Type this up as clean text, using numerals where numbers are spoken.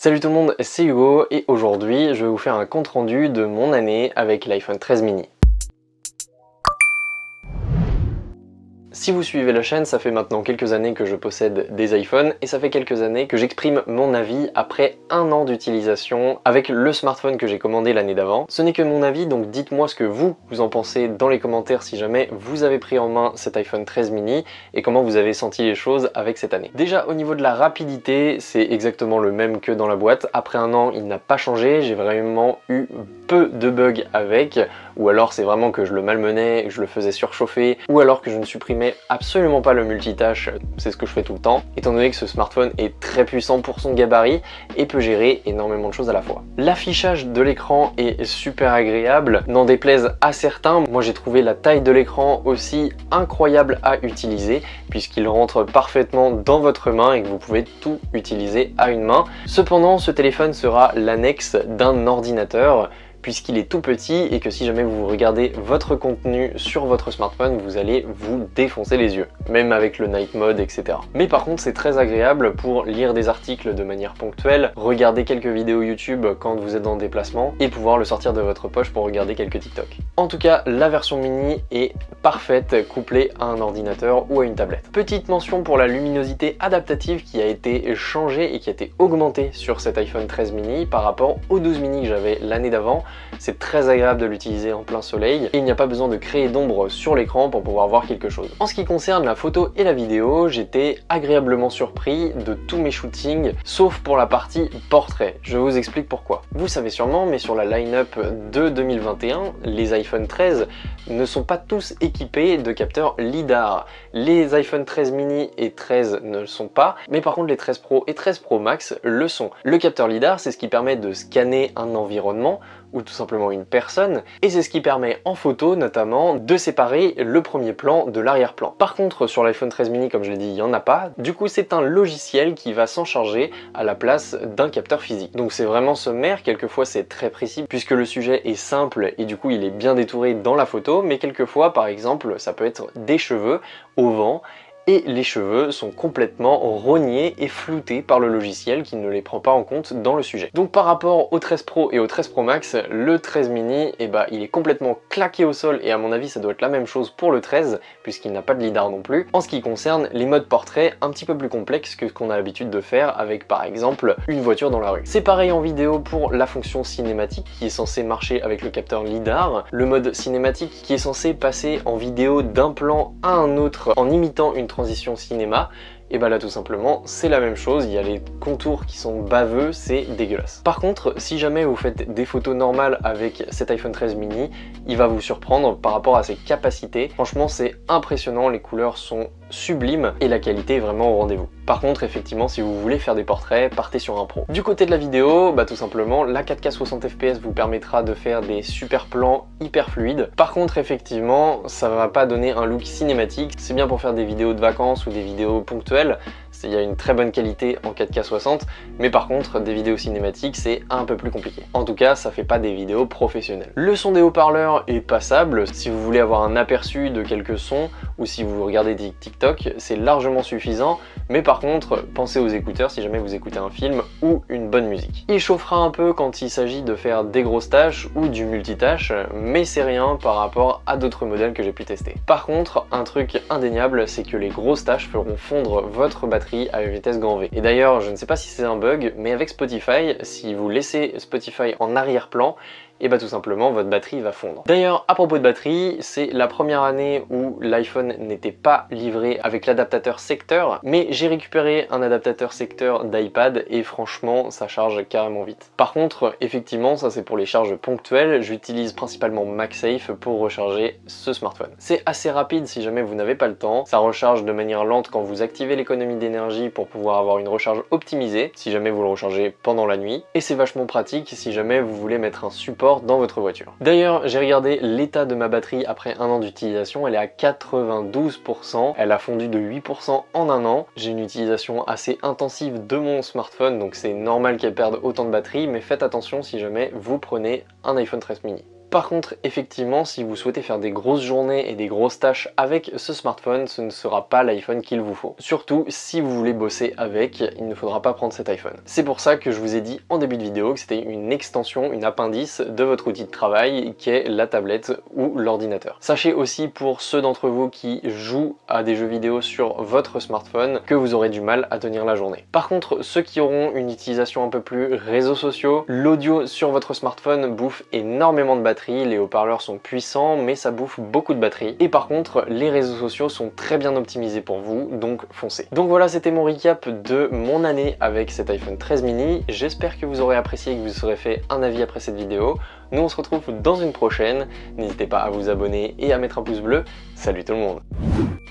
Salut tout le monde, c'est Hugo et aujourd'hui je vais vous faire un compte rendu de mon année avec l'iPhone 13 mini. Si vous suivez la chaîne, ça fait maintenant quelques années que je possède des iPhones et ça fait quelques années que j'exprime mon avis après un an d'utilisation avec le smartphone que j'ai commandé l'année d'avant. Ce n'est que mon avis, donc dites-moi ce que vous en pensez dans les commentaires si jamais vous avez pris en main cet iPhone 13 mini et comment vous avez senti les choses avec cette année. Déjà au niveau de la rapidité, c'est exactement le même que dans la boîte. Après un an, il n'a pas changé, j'ai vraiment eu peu de bugs avec, ou alors c'est vraiment que je le malmenais, que je le faisais surchauffer, ou alors que je ne supprimais absolument pas le multitâche, c'est ce que je fais tout le temps, étant donné que ce smartphone est très puissant pour son gabarit et peut gérer énormément de choses à la fois. L'affichage de l'écran est super agréable, n'en déplaise à certains, moi j'ai trouvé la taille de l'écran aussi incroyable à utiliser, puisqu'il rentre parfaitement dans votre main et que vous pouvez tout utiliser à une main. Cependant, ce téléphone sera l'annexe d'un ordinateur, puisqu'il est tout petit et que si jamais vous regardez votre contenu sur votre smartphone, vous allez vous défoncer les yeux, même avec le night mode, etc. Mais par contre, c'est très agréable pour lire des articles de manière ponctuelle, regarder quelques vidéos YouTube quand vous êtes en déplacement et pouvoir le sortir de votre poche pour regarder quelques TikTok. En tout cas, la version mini est parfaite couplée à un ordinateur ou à une tablette. Petite mention pour la luminosité adaptative qui a été changée et qui a été augmentée sur cet iPhone 13 mini par rapport au 12 mini que j'avais l'année d'avant. C'est très agréable de l'utiliser en plein soleil et il n'y a pas besoin de créer d'ombre sur l'écran pour pouvoir voir quelque chose. En ce qui concerne la photo et la vidéo, j'étais agréablement surpris de tous mes shootings, sauf pour la partie portrait. Je vous explique pourquoi. Vous savez sûrement, mais sur la line-up de 2021, les iPhone 13 ne sont pas tous équipés de capteurs LiDAR. Les iPhone 13 mini et 13 ne le sont pas, mais par contre les 13 Pro et 13 Pro Max le sont. Le capteur LiDAR, c'est ce qui permet de scanner un environnement ou tout simplement une personne, et c'est ce qui permet en photo notamment de séparer le premier plan de l'arrière-plan. Par contre sur l'iPhone 13 mini, comme je l'ai dit, il n'y en a pas, du coup c'est un logiciel qui va s'en charger à la place d'un capteur physique. Donc c'est vraiment sommaire, quelquefois c'est très précis puisque le sujet est simple et du coup il est bien détouré dans la photo, mais quelquefois par exemple ça peut être des cheveux au vent, et les cheveux sont complètement rognés et floutés par le logiciel qui ne les prend pas en compte dans le sujet. Donc par rapport au 13 Pro et au 13 Pro Max, le 13 mini, il est complètement claqué au sol et à mon avis ça doit être la même chose pour le 13 puisqu'il n'a pas de lidar non plus. En ce qui concerne les modes portrait, un petit peu plus complexes que ce qu'on a l'habitude de faire avec par exemple une voiture dans la rue. C'est pareil en vidéo pour la fonction cinématique qui est censée marcher avec le capteur lidar, le mode cinématique qui est censé passer en vidéo d'un plan à un autre en imitant une transition cinéma, et bah là tout simplement c'est la même chose, il y a les contours qui sont baveux, c'est dégueulasse. Par contre, si jamais vous faites des photos normales avec cet iPhone 13 mini, il va vous surprendre par rapport à ses capacités. Franchement c'est impressionnant, les couleurs sont sublimes et la qualité est vraiment au rendez-vous. Par contre effectivement si vous voulez faire des portraits, partez sur un pro. Du côté de la vidéo, tout simplement la 4K 60 fps vous permettra de faire des super plans hyper fluides. Par contre effectivement ça va pas donner un look cinématique, c'est bien pour faire des vidéos de vacances ou des vidéos ponctuelles, il y a une très bonne qualité en 4K 60, mais par contre des vidéos cinématiques c'est un peu plus compliqué. En tout cas ça fait pas des vidéos professionnelles. Le son des haut-parleurs est passable, si vous voulez avoir un aperçu de quelques sons ou si vous regardez des TikTok c'est largement suffisant, mais par contre pensez aux écouteurs si jamais vous écoutez un film ou une bonne musique. Il chauffera un peu quand il s'agit de faire des grosses tâches ou du multitâche, mais c'est rien par rapport à d'autres modèles que j'ai pu tester. Par contre un truc indéniable c'est que les grosses tâches feront fondre votre batterie à une vitesse grand V. Et d'ailleurs, je ne sais pas si c'est un bug, mais avec Spotify, si vous laissez Spotify en arrière-plan, et tout simplement votre batterie va fondre. D'ailleurs à propos de batterie, c'est la première année où l'iPhone n'était pas livré avec l'adaptateur secteur, mais j'ai récupéré un adaptateur secteur d'iPad et franchement ça charge carrément vite. Par contre effectivement ça c'est pour les charges ponctuelles, j'utilise principalement MagSafe pour recharger ce smartphone. C'est assez rapide si jamais vous n'avez pas le temps, ça recharge de manière lente quand vous activez l'économie d'énergie pour pouvoir avoir une recharge optimisée si jamais vous le rechargez pendant la nuit, et c'est vachement pratique si jamais vous voulez mettre un support dans votre voiture. D'ailleurs, j'ai regardé l'état de ma batterie après un an d'utilisation, elle est à 92%, elle a fondu de 8% en un an. J'ai une utilisation assez intensive de mon smartphone, donc c'est normal qu'elle perde autant de batterie, mais faites attention si jamais vous prenez un iPhone 13 mini. Par contre, effectivement, si vous souhaitez faire des grosses journées et des grosses tâches avec ce smartphone, ce ne sera pas l'iPhone qu'il vous faut. Surtout si vous voulez bosser avec, il ne faudra pas prendre cet iPhone. C'est pour ça que je vous ai dit en début de vidéo que c'était une extension, une appendice de votre outil de travail qui est la tablette ou l'ordinateur. Sachez aussi pour ceux d'entre vous qui jouent à des jeux vidéo sur votre smartphone que vous aurez du mal à tenir la journée. Par contre, ceux qui auront une utilisation un peu plus réseaux sociaux, l'audio sur votre smartphone bouffe énormément de batterie, les haut-parleurs sont puissants mais ça bouffe beaucoup de batterie. Et par contre, les réseaux sociaux sont très bien optimisés pour vous, donc foncez. Donc voilà, c'était mon recap de mon année avec cet iPhone 13 mini. J'espère que vous aurez apprécié et que vous serez fait un avis après cette vidéo. Nous on se retrouve dans une prochaine. N'hésitez pas à vous abonner et à mettre un pouce bleu. Salut tout le monde!